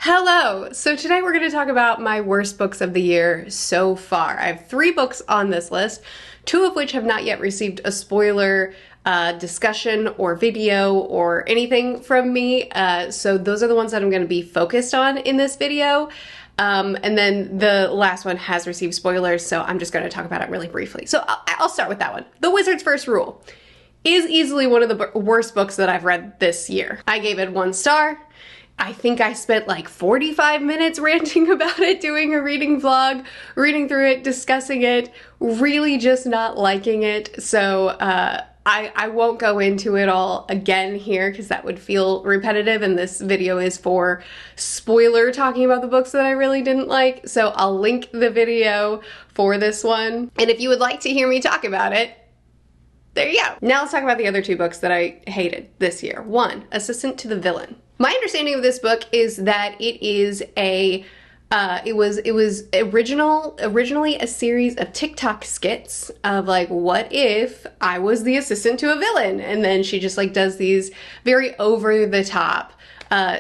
Hello! So today we're going to talk about my worst books of the year so far. I have 3 books on this list, 2 of which have not yet received a spoiler discussion or video or anything from me. So those are the ones that I'm going to be focused on in this video. And then the last one has received spoilers, so I'm just going to talk about it really briefly. So I'll start with that one. The Wizard's First Rule is easily one of the worst books that I've read this year. I gave it 1 star. I think I spent like 45 minutes ranting about it, doing a reading vlog, reading through it, discussing it, really just not liking it. So I won't go into it all again here because that would feel repetitive, and this video is for spoiler talking about the books that I really didn't like. So I'll link the video for this one. And if you would like to hear me talk about it, there you go. Now let's talk about the other 2 books that I hated this year. 1, Assistant to the Villain. My understanding of this book is that it is a it was originally a series of TikTok skits of like, what if I was the assistant to a villain? And then she just like does these very over the top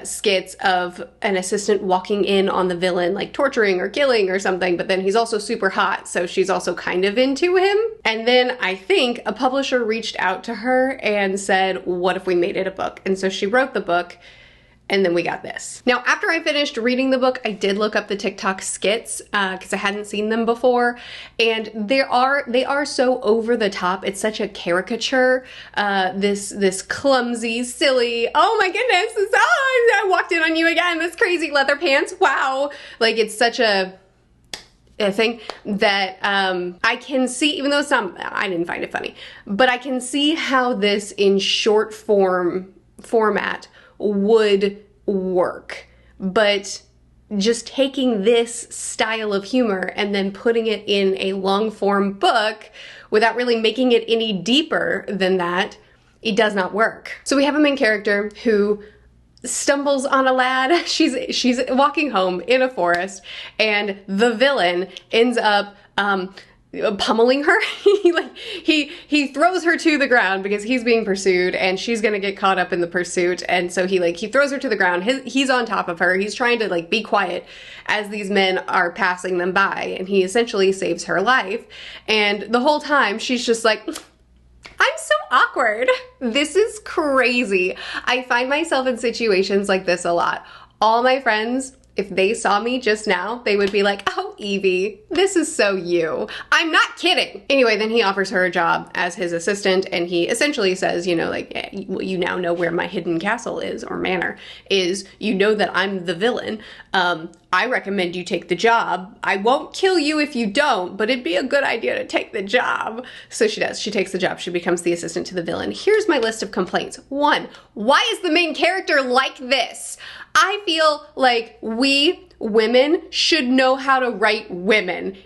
skits of an assistant walking in on the villain, like torturing or killing or something, but then he's also super hot, so she's also kind of into him. And then I think a publisher reached out to her and said, what if we made it a book? And so she wrote the book. And then we got this. Now, after I finished reading the book, I did look up the TikTok skits because I hadn't seen them before. And they are so over the top. It's such a caricature. This clumsy, silly, oh my goodness, I walked in on you again, this crazy leather pants, wow. Like, it's such a thing that I can see, even though it's not, I didn't find it funny, but I can see how this in short format would work. But just taking this style of humor and then putting it in a long form book without really making it any deeper than that, it does not work. So we have a main character who stumbles on a lad. She's walking home in a forest, and the villain ends up pummeling her. he throws her to the ground because he's being pursued and she's gonna get caught up in the pursuit, and so he throws her to the ground. He's on top of her. He's trying to like be quiet as these men are passing them by, and he essentially saves her life. And the whole time she's just like, I'm so awkward. This is crazy. I find myself in situations like this a lot. All my friends, if they saw me just now, they would be like, oh, Evie, this is so you. I'm not kidding. Anyway, then he offers her a job as his assistant, and he essentially says, you know, like, yeah, you now know where my hidden castle is, or manor is. You know that I'm the villain. I recommend you take the job. I won't kill you if you don't, but it'd be a good idea to take the job. So she does. She takes the job. She becomes the assistant to the villain. Here's my list of complaints. 1, why is the main character like this? I feel like we women should know how to write women,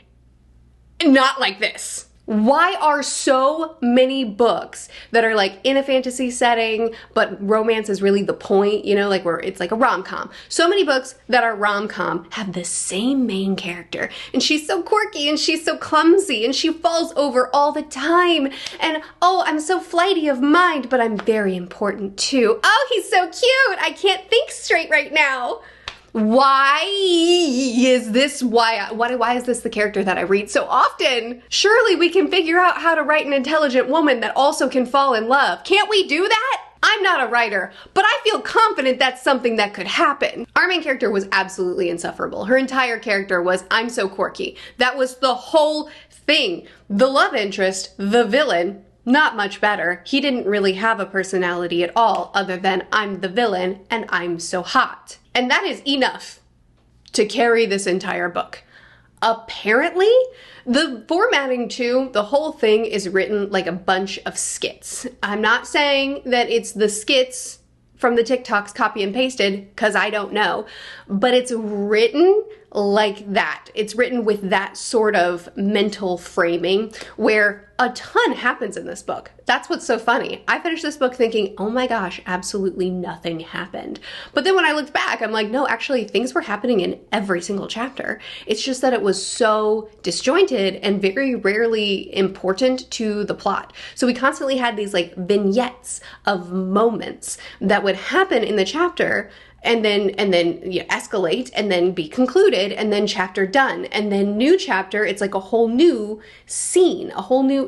not like this. Why are so many books that are like in a fantasy setting, but romance is really the point, you know, like where it's like a rom-com. So many books that are rom-com have the same main character, and she's so quirky and she's so clumsy and she falls over all the time. And oh, I'm so flighty of mind, but I'm very important too. Oh, he's so cute. I can't think straight right now. Why is this the character that I read so often? Surely we can figure out how to write an intelligent woman that also can fall in love. Can't we do that? I'm not a writer, but I feel confident that's something that could happen. Our main character was absolutely insufferable. Her entire character was, I'm so quirky. That was the whole thing. The love interest, the villain, not much better. He didn't really have a personality at all other than I'm the villain and I'm so hot. And that is enough to carry this entire book. Apparently, the formatting too, the whole thing is written like a bunch of skits. I'm not saying that it's the skits from the TikToks copy and pasted, because I don't know, but it's written like that. It's written with that sort of mental framing where a ton happens in this book. That's what's so funny. I finished this book thinking, oh my gosh, absolutely nothing happened. But then when I looked back, I'm like, no, actually things were happening in every single chapter. It's just that it was so disjointed and very rarely important to the plot. So we constantly had these like vignettes of moments that would happen in the chapter, and then escalate, and then be concluded, and then chapter done, and then new chapter. It's like a whole new scene, a whole new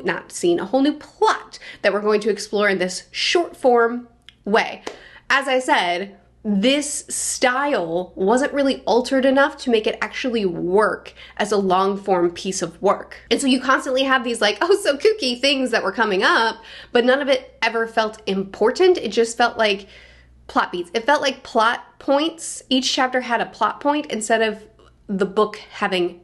plot that we're going to explore in this short form way. As I said, this style wasn't really altered enough to make it actually work as a long form piece of work. And so you constantly have these like, oh, so kooky things that were coming up, but none of it ever felt important. It just felt like plot beats. It felt like plot points. Each chapter had a plot point instead of the book having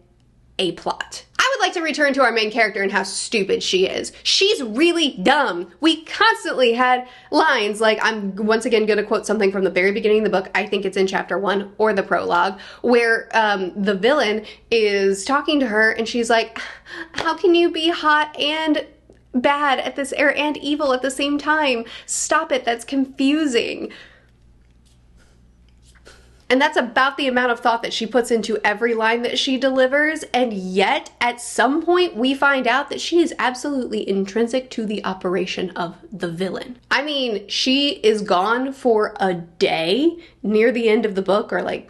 a plot. I would like to return to our main character and how stupid she is. She's really dumb. We constantly had lines like, I'm once again going to quote something from the very beginning of the book, I think it's in chapter 1 or the prologue, where the villain is talking to her and she's like, how can you be hot and bad at this, and evil at the same time? Stop it, that's confusing. And that's about the amount of thought that she puts into every line that she delivers, and yet at some point we find out that she is absolutely intrinsic to the operation of the villain. I mean, she is gone for a day near the end of the book, or like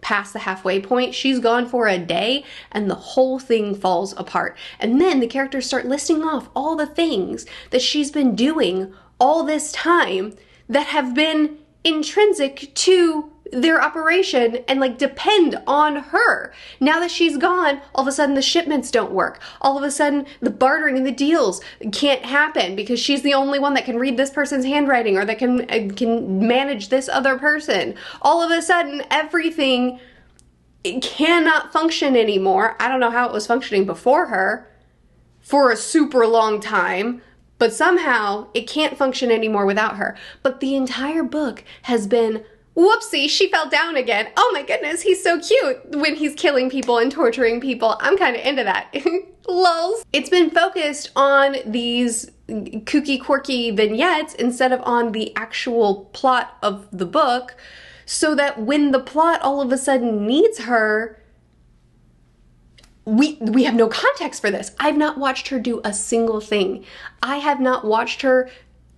past the halfway point. She's gone for a day and the whole thing falls apart. And then the characters start listing off all the things that she's been doing all this time that have been intrinsic to their operation and like depend on her. Now that she's gone, all of a sudden the shipments don't work. All of a sudden the bartering and the deals can't happen because she's the only one that can read this person's handwriting or that can manage this other person. All of a sudden everything cannot function anymore. I don't know how it was functioning before her for a super long time, but somehow it can't function anymore without her. But the entire book has been, whoopsie, she fell down again. Oh my goodness, he's so cute when he's killing people and torturing people. I'm kind of into that. Lols. It's been focused on these kooky, quirky vignettes instead of on the actual plot of the book, so that when the plot all of a sudden needs her, we have no context for this. I've not watched her do a single thing. I have not watched her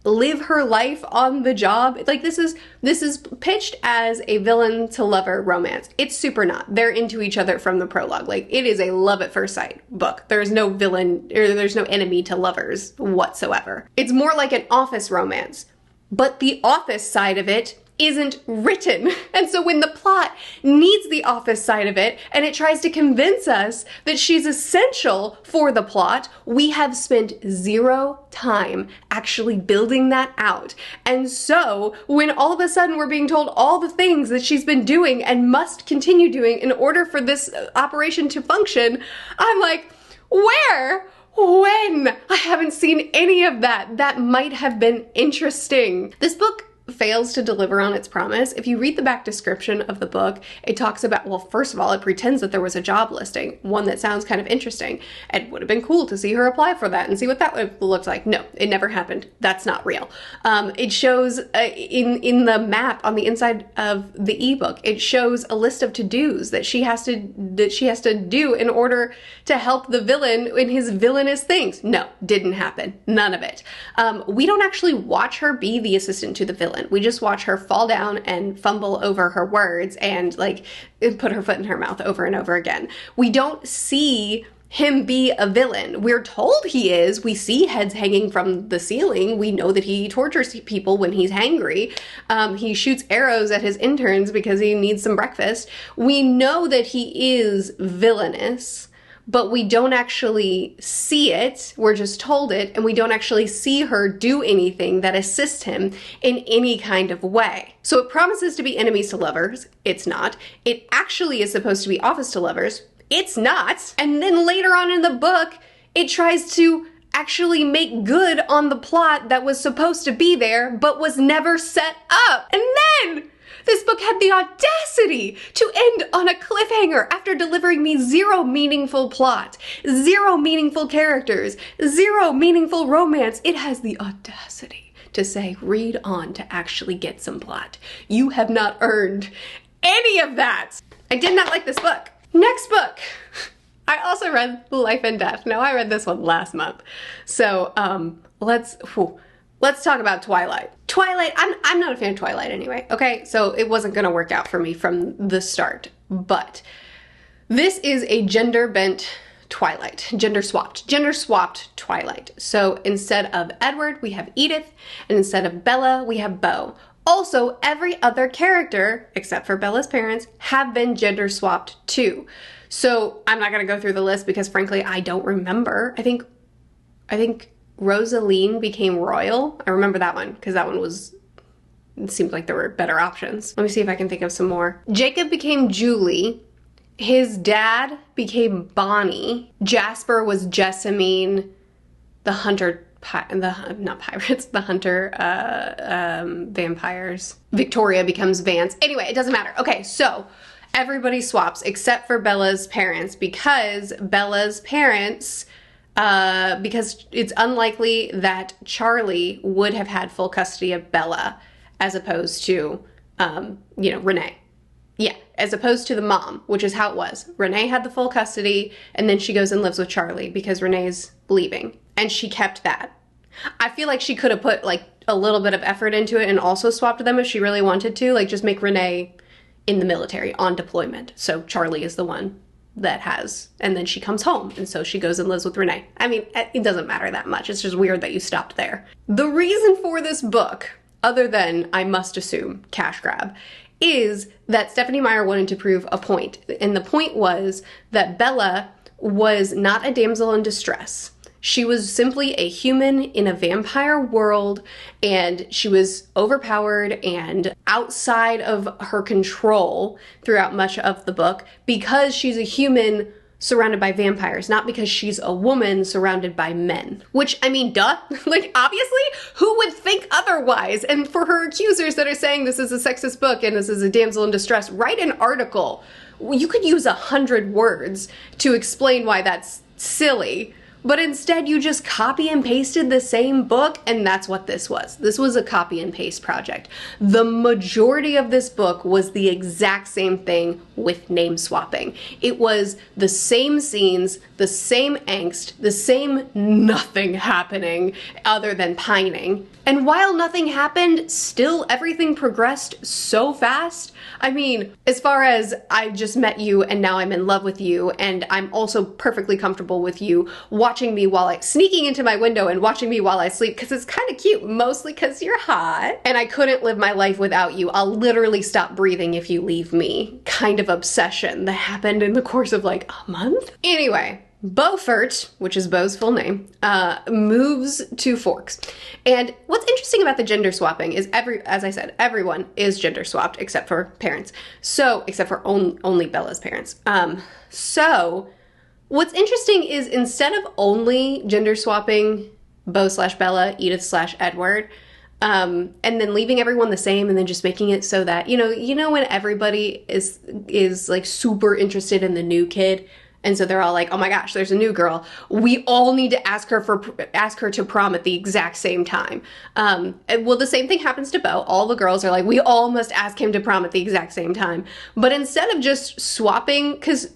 live her life on the job. Like this is pitched as a villain to lover romance. It's super not. They're into each other from the prologue. Like it is a love at first sight book. There's no villain or there's no enemy to lovers whatsoever. It's more like an office romance, but the office side of it isn't written. And so when the plot needs the office side of it and it tries to convince us that she's essential for the plot, we have spent zero time actually building that out. And so when all of a sudden we're being told all the things that she's been doing and must continue doing in order for this operation to function, I'm like, where? When? I haven't seen any of that. That might have been interesting. This book fails to deliver on its promise. If you read the back description of the book, it talks about, well, first of all, it pretends that there was a job listing, one that sounds kind of interesting. It would have been cool to see her apply for that and see what that would have looked like. No, it never happened. That's not real. It shows in the map on the inside of the ebook, it shows a list of to-dos that she has to do in order to help the villain in his villainous things. No, didn't happen. None of it. We don't actually watch her be the assistant to the villain. We just watch her fall down and fumble over her words and like put her foot in her mouth over and over again. We don't see him be a villain. We're told he is. We see heads hanging from the ceiling. We know that he tortures people when he's hangry. He shoots arrows at his interns because he needs some breakfast. We know that he is villainous, but we don't actually see it. We're just told it, and we don't actually see her do anything that assists him in any kind of way. So it promises to be enemies to lovers. It's not. It actually is supposed to be office to lovers. It's not. And then later on in the book, it tries to actually make good on the plot that was supposed to be there, but was never set up. And then this book had the audacity to end on a cliffhanger after delivering me zero meaningful plot, zero meaningful characters, zero meaningful romance. It has the audacity to say, read on to actually get some plot. You have not earned any of that. I did not like this book. Next book. I also read Life and Death. Now, I read this one last month. So let's talk about Twilight. Twilight, I'm not a fan of Twilight anyway, okay? So it wasn't gonna work out for me from the start. But this is a gender-bent Twilight, gender-swapped Twilight. So instead of Edward, we have Edith, and instead of Bella, we have Beau. Also, every other character, except for Bella's parents, have been gender-swapped too. So I'm not gonna go through the list because frankly, I don't remember. I think Rosaline became Royal. I remember that one because that one was, it seemed like there were better options. Let me see if I can think of some more. Jacob became Julie. His dad became Bonnie. Jasper was Jessamine. The hunter, not pirates, the hunter vampires. Victoria becomes Vance. Anyway, it doesn't matter. Okay, so everybody swaps except for Bella's parents because Bella's parents, because it's unlikely that Charlie would have had full custody of Bella as opposed to, Renee. Yeah, as opposed to the mom, which is how it was. Renee had the full custody, and then she goes and lives with Charlie because Renee's leaving, and she kept that. I feel like she could have put, like, a little bit of effort into it and also swapped them if she really wanted to, like, just make Renee in the military on deployment. So Charlie is the one that has, and then she comes home, and so she goes and lives with Renee. I mean, it doesn't matter that much. It's just weird that you stopped there. The reason for this book, other than, I must assume, cash grab, is that Stephenie Meyer wanted to prove a point. And the point was that Bella was not a damsel in distress. She was simply a human in a vampire world, and she was overpowered and outside of her control throughout much of the book because she's a human surrounded by vampires, not because she's a woman surrounded by men. Which, I mean, duh. Like, obviously, who would think otherwise? And for her accusers that are saying this is a sexist book and this is a damsel in distress, write an article. You could use 100 words to explain why that's silly. But instead you just copy and pasted the same book, and that's what this was. This was a copy and paste project. The majority of this book was the exact same thing with name swapping. It was the same scenes, the same angst, the same nothing happening other than pining. And while nothing happened, still everything progressed so fast. I mean, as far as I just met you and now I'm in love with you, and I'm also perfectly comfortable with you watching me while sneaking into my window and watching me while I sleep, because it's kind of cute, mostly because you're hot. And I couldn't live my life without you. I'll literally stop breathing if you leave me. Kind of obsession that happened in the course of like a month. Anyway. Beaufort, which is Beau's full name, moves to Forks. And what's interesting about the gender swapping is as I said, everyone is gender swapped except for parents. So, except for only Bella's parents. So, what's interesting is instead of only gender swapping Beau/Bella, Edith/Edward, and then leaving everyone the same and then just making it so that, you know when everybody is like super interested in the new kid, and so they're all like, oh my gosh, there's a new girl. We all need to ask her to prom at the exact same time. Well, the same thing happens to Beau. All the girls are like, we all must ask him to prom at the exact same time. But instead of just swapping, because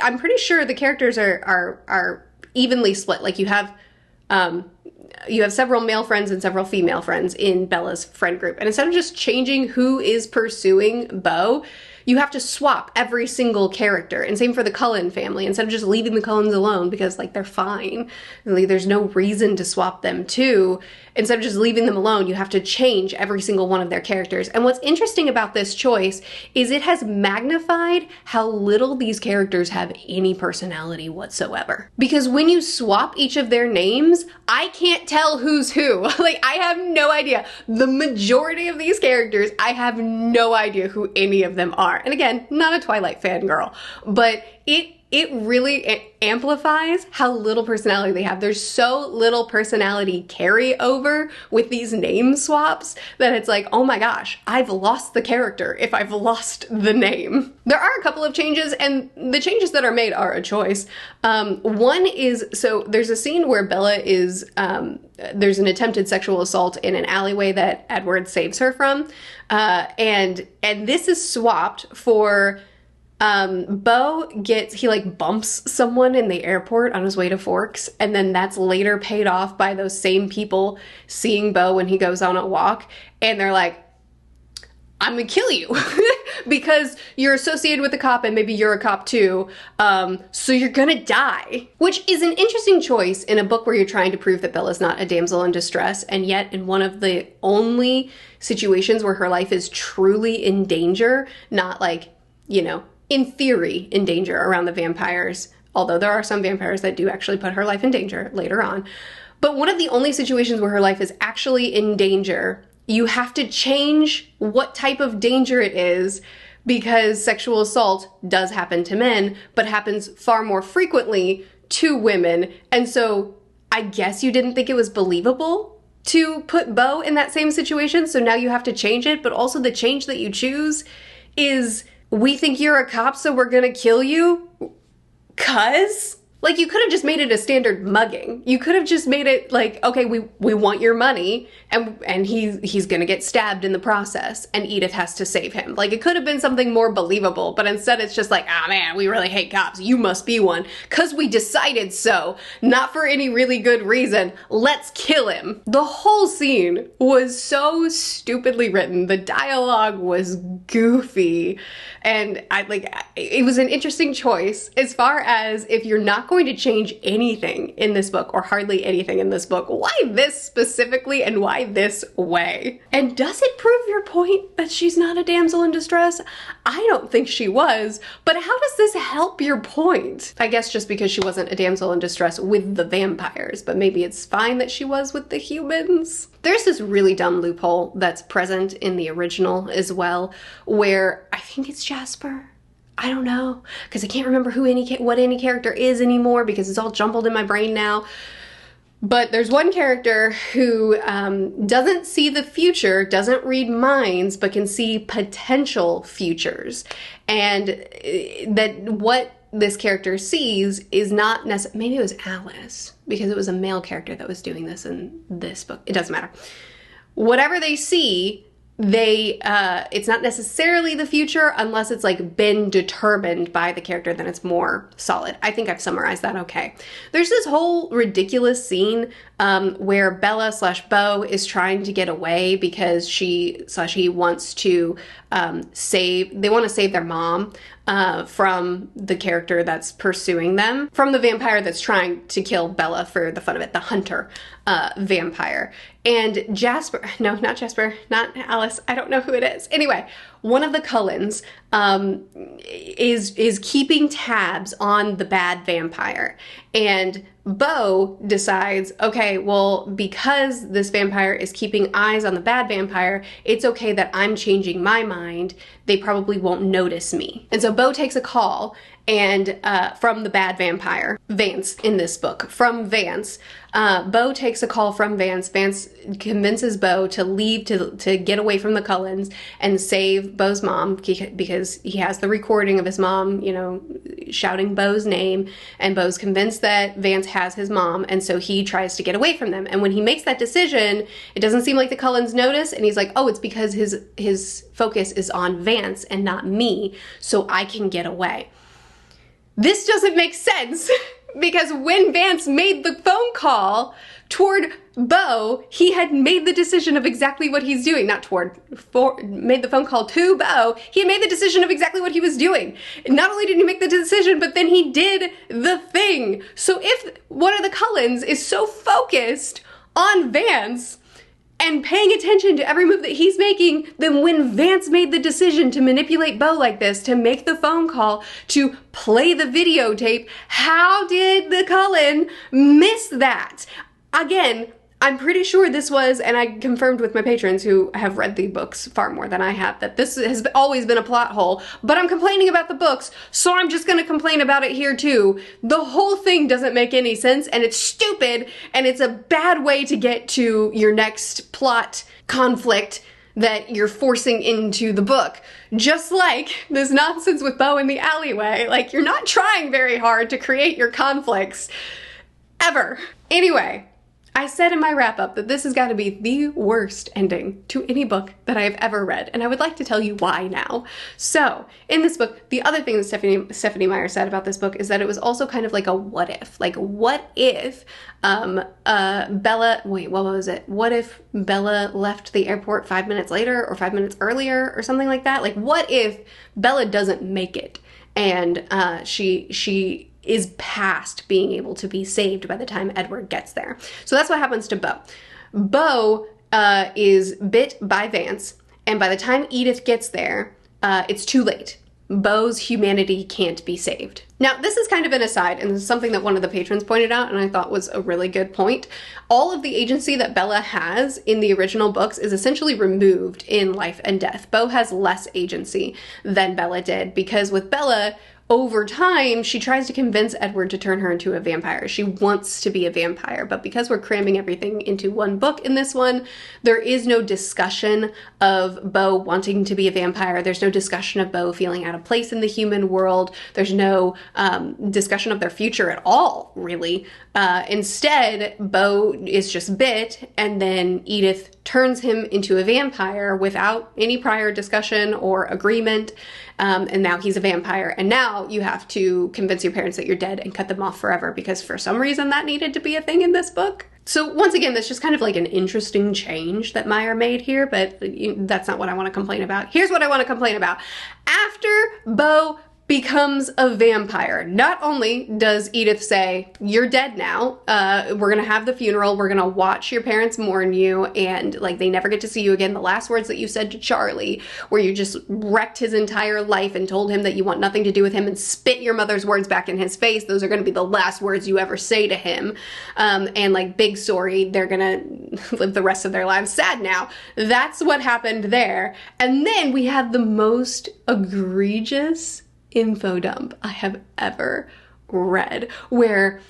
I'm pretty sure the characters are evenly split. Like you have several male friends and several female friends in Bella's friend group. And instead of just changing who is pursuing Beau, you have to swap every single character. And same for the Cullen family. Instead of just leaving the Cullens alone because like they're fine, like, there's no reason to swap them too. Instead of just leaving them alone, you have to change every single one of their characters. And what's interesting about this choice is it has magnified how little these characters have any personality whatsoever. Because when you swap each of their names, I can't tell who's who. Like, I have no idea. The majority of these characters, I have no idea who any of them are. And again, not a Twilight fangirl, but it really amplifies how little personality they have. There's so little personality carryover with these name swaps that it's like, oh my gosh, I've lost the character if I've lost the name. There are a couple of changes, and the changes that are made are a choice. One is, so there's a scene where Bella is, there's an attempted sexual assault in an alleyway that Edward saves her from, and this is swapped for Bo he like bumps someone in the airport on his way to Forks, and then that's later paid off by those same people seeing Bo when he goes on a walk, and they're like, I'm gonna kill you because you're associated with a cop and maybe you're a cop too, so you're gonna die. Which is an interesting choice in a book where you're trying to prove that Bella's not a damsel in distress, and yet in one of the only situations where her life is truly in danger, not like, you know, in theory in danger around the vampires, although there are some vampires that do actually put her life in danger later on. But one of the only situations where her life is actually in danger, you have to change what type of danger it is, because sexual assault does happen to men, but happens far more frequently to women. And so I guess you didn't think it was believable to put Bo in that same situation, so now you have to change it, but also the change that you choose is, we think you're a cop, so we're gonna kill you? 'Cause? Like, you could have just made it a standard mugging. You could have just made it like, okay, we want your money, and he's gonna get stabbed in the process, and Edith has to save him. Like, it could have been something more believable, but instead it's just like, ah, man, we really hate cops. You must be one. 'Cause we decided so. Not for any really good reason. Let's kill him. The whole scene was so stupidly written. The dialogue was goofy. And it was an interesting choice as far as, if you're not going to change anything in this book, or hardly anything in this book, why this specifically and why this way? And does it prove your point that she's not a damsel in distress? I don't think she was, but how does this help your point? I guess just because she wasn't a damsel in distress with the vampires, but maybe it's fine that she was with the humans. There's this really dumb loophole that's present in the original as well, where I think it's Jasper. I don't know, because I can't remember what any character is anymore because it's all jumbled in my brain now. But there's one character who doesn't see the future, doesn't read minds, but can see potential futures. And that what this character sees is not necessarily, maybe it was Alice, because it was a male character that was doing this in this book. It doesn't matter. Whatever they see, it's not necessarily the future unless it's like been determined by the character, then it's more solid. I think I've summarized that okay. There's this whole ridiculous scene where Bella / Bo is trying to get away because he wants to they want to save their mom from the character that's pursuing them, from the vampire that's trying to kill Bella for the fun of it, the hunter vampire. And not Alice, I don't know who it is. Anyway, one of the Cullens is keeping tabs on the bad vampire. And Bo decides, okay, well, because this vampire is keeping eyes on the bad vampire, it's okay that I'm changing my mind. They probably won't notice me. And so Bo takes a call and from the bad vampire, Vance in this book, from Vance. Bo takes a call from Vance. Vance convinces Bo to leave to get away from the Cullens and save Bo's mom, because he has the recording of his mom, you know, shouting Bo's name, and Bo's convinced that Vance has his mom, and so he tries to get away from them. And when he makes that decision, it doesn't seem like the Cullens notice, and he's like, oh, it's because his focus is on Vance and not me, so I can get away. This doesn't make sense, because when Vance made the phone call toward Bo, he had made the decision of exactly what he's doing. Made the phone call to Bo, he had made the decision of exactly what he was doing. Not only did he make the decision, but then he did the thing. So if one of the Cullens is so focused on Vance and paying attention to every move that he's making, then when Vance made the decision to manipulate Bo like this, to make the phone call, to play the videotape, how did the Cullen miss that? Again, I'm pretty sure this was, and I confirmed with my patrons who have read the books far more than I have, that this has always been a plot hole, but I'm complaining about the books, so I'm just gonna complain about it here too. The whole thing doesn't make any sense, and it's stupid, and it's a bad way to get to your next plot conflict that you're forcing into the book. Just like this nonsense with Bo in the alleyway. Like, you're not trying very hard to create your conflicts, ever. Anyway, I said in my wrap-up that this has got to be the worst ending to any book that I have ever read, and I would like to tell you why now. So, in this book, the other thing that Stephenie Meyer said about this book is that it was also kind of like a what if. Like, what if Bella, wait, what was it? What if Bella left the airport 5 minutes later or 5 minutes earlier or something like that? Like, what if Bella doesn't make it and she is past being able to be saved by the time Edward gets there? So that's what happens to Bo. Bo is bit by Vance, and by the time Edith gets there, it's too late. Bo's humanity can't be saved. Now, this is kind of an aside, and this is something that one of the patrons pointed out, and I thought was a really good point. All of the agency that Bella has in the original books is essentially removed in Life and Death. Bo has less agency than Bella did, because with Bella, over time, she tries to convince Edward to turn her into a vampire. She wants to be a vampire, but because we're cramming everything into one book in this one, there is no discussion of Bo wanting to be a vampire. There's no discussion of Bo feeling out of place in the human world. There's no discussion of their future at all, really. Instead, Bo is just bit, and then Edith turns him into a vampire without any prior discussion or agreement. And now he's a vampire. And now you have to convince your parents that you're dead and cut them off forever, because for some reason that needed to be a thing in this book. So once again, that's just kind of like an interesting change that Meyer made here, but that's not what I want to complain about. Here's what I want to complain about. After Bo becomes a vampire, not only does Edith say, you're dead now, we're gonna have the funeral, we're gonna watch your parents mourn you, and like they never get to see you again. The last words that you said to Charlie, where you just wrecked his entire life and told him that you want nothing to do with him and spit your mother's words back in his face, those are gonna be the last words you ever say to him. And like, big sorry, they're gonna live the rest of their lives sad now. That's what happened there. And then we have the most egregious info dump I have ever read, where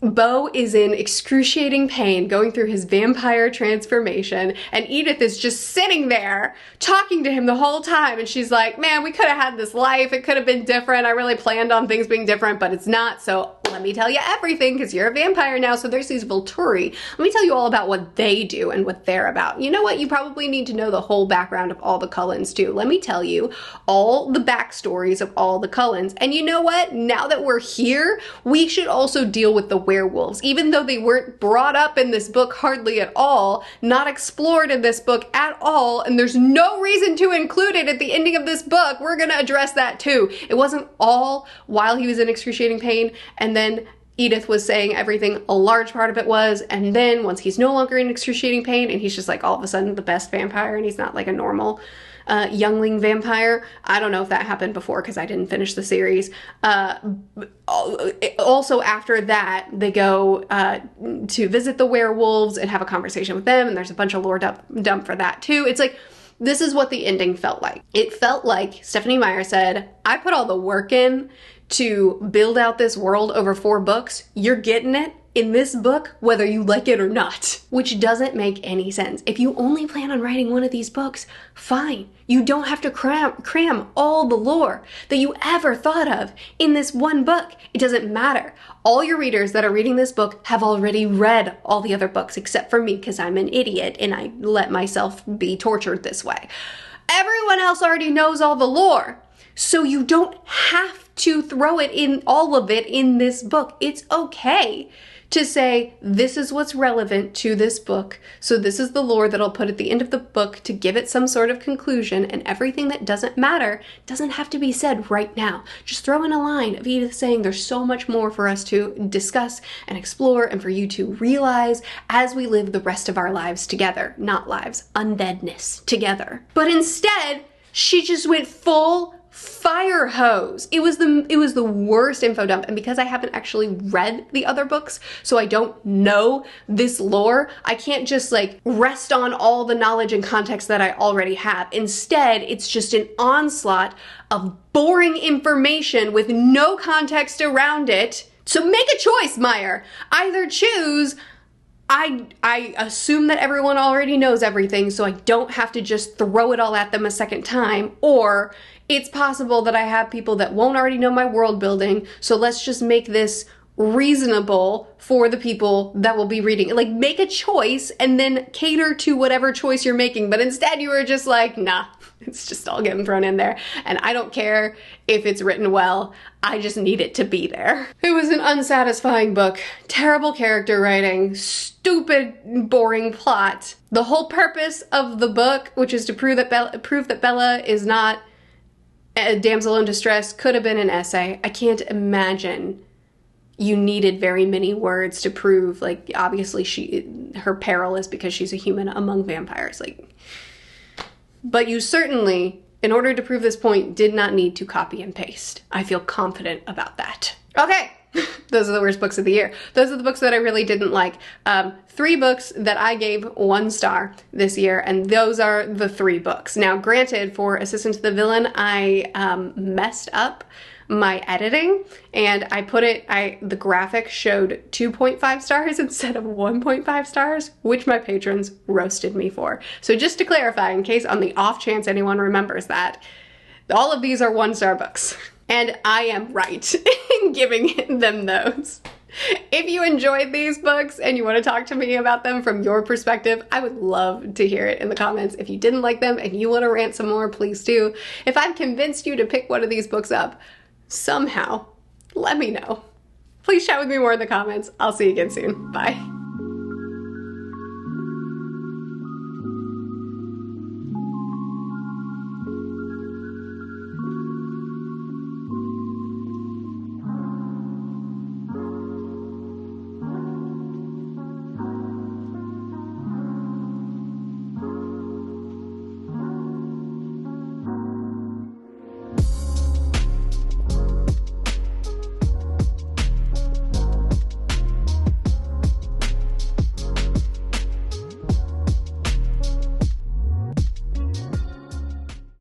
Bo is in excruciating pain going through his vampire transformation, and Edith is just sitting there talking to him the whole time, and she's like, man, we could have had this life, it could have been different, I really planned on things being different, but it's not, so let me tell you everything, because you're a vampire now. So there's these Volturi. Let me tell you all about what they do and what they're about. You know what? You probably need to know the whole background of all the Cullens too. Let me tell you all the backstories of all the Cullens. And you know what? Now that we're here, we should also deal with the werewolves. Even though they weren't brought up in this book hardly at all, not explored in this book at all, and there's no reason to include it at the ending of this book, we're gonna address that too. It wasn't all while he was in excruciating pain, and then Edith was saying everything. A large part of it was, and then once he's no longer in excruciating pain and he's just like all of a sudden the best vampire, and he's not like a normal youngling vampire. I don't know if that happened before because I didn't finish the series. Also after that, they go to visit the werewolves and have a conversation with them, and there's a bunch of lore dump for that too. It's like, this is what the ending felt like. It felt like Stephenie Meyer said, I put all the work in to build out this world over 4 books. You're getting it in this book, whether you like it or not. Which doesn't make any sense. If you only plan on writing one of these books, fine. You don't have to cram all the lore that you ever thought of in this one book. It doesn't matter. All your readers that are reading this book have already read all the other books, except for me, because I'm an idiot and I let myself be tortured this way. Everyone else already knows all the lore, so you don't have to throw it in, all of it in this book. It's okay to say, this is what's relevant to this book, so this is the lore that I'll put at the end of the book to give it some sort of conclusion, and everything that doesn't matter doesn't have to be said right now. Just throw in a line of Edith saying there's so much more for us to discuss and explore, and for you to realize as we live the rest of our lives together. Not lives, undeadness together. But instead, she just went full fire hose. It was the worst info dump, and because I haven't actually read the other books, so I don't know this lore, I can't just like rest on all the knowledge and context that I already have. Instead, it's just an onslaught of boring information with no context around it. So make a choice, Meyer. Either choose, I assume that everyone already knows everything, so I don't have to just throw it all at them a second time, or it's possible that I have people that won't already know my world building, so let's just make this reasonable for the people that will be reading it. Like, make a choice and then cater to whatever choice you're making. But instead you were just like, nah, it's just all getting thrown in there. And I don't care if it's written well. I just need it to be there. It was an unsatisfying book. Terrible character writing. Stupid, boring plot. The whole purpose of the book, which is to prove that Bella is not a damsel in distress, could have been an essay. I can't imagine you needed very many words to prove, like, obviously her peril is because she's a human among vampires. Like, but you certainly, in order to prove this point, did not need to copy and paste. I feel confident about that. Okay, those are the worst books of the year. Those are the books that I really didn't like. 3 books that I gave 1 star this year, and those are the 3 books. Now, granted, for Assistant to the Villain, I messed up my editing, and I put it, the graphic showed 2.5 stars instead of 1.5 stars, which my patrons roasted me for. So just to clarify, in case on the off chance anyone remembers that, all of these are 1-star books, and I am right in giving them those. If you enjoyed these books and you want to talk to me about them from your perspective, I would love to hear it in the comments. If you didn't like them and you want to rant some more, please do. If I've convinced you to pick one of these books up, somehow, let me know. Please chat with me more in the comments. I'll see you again soon. Bye.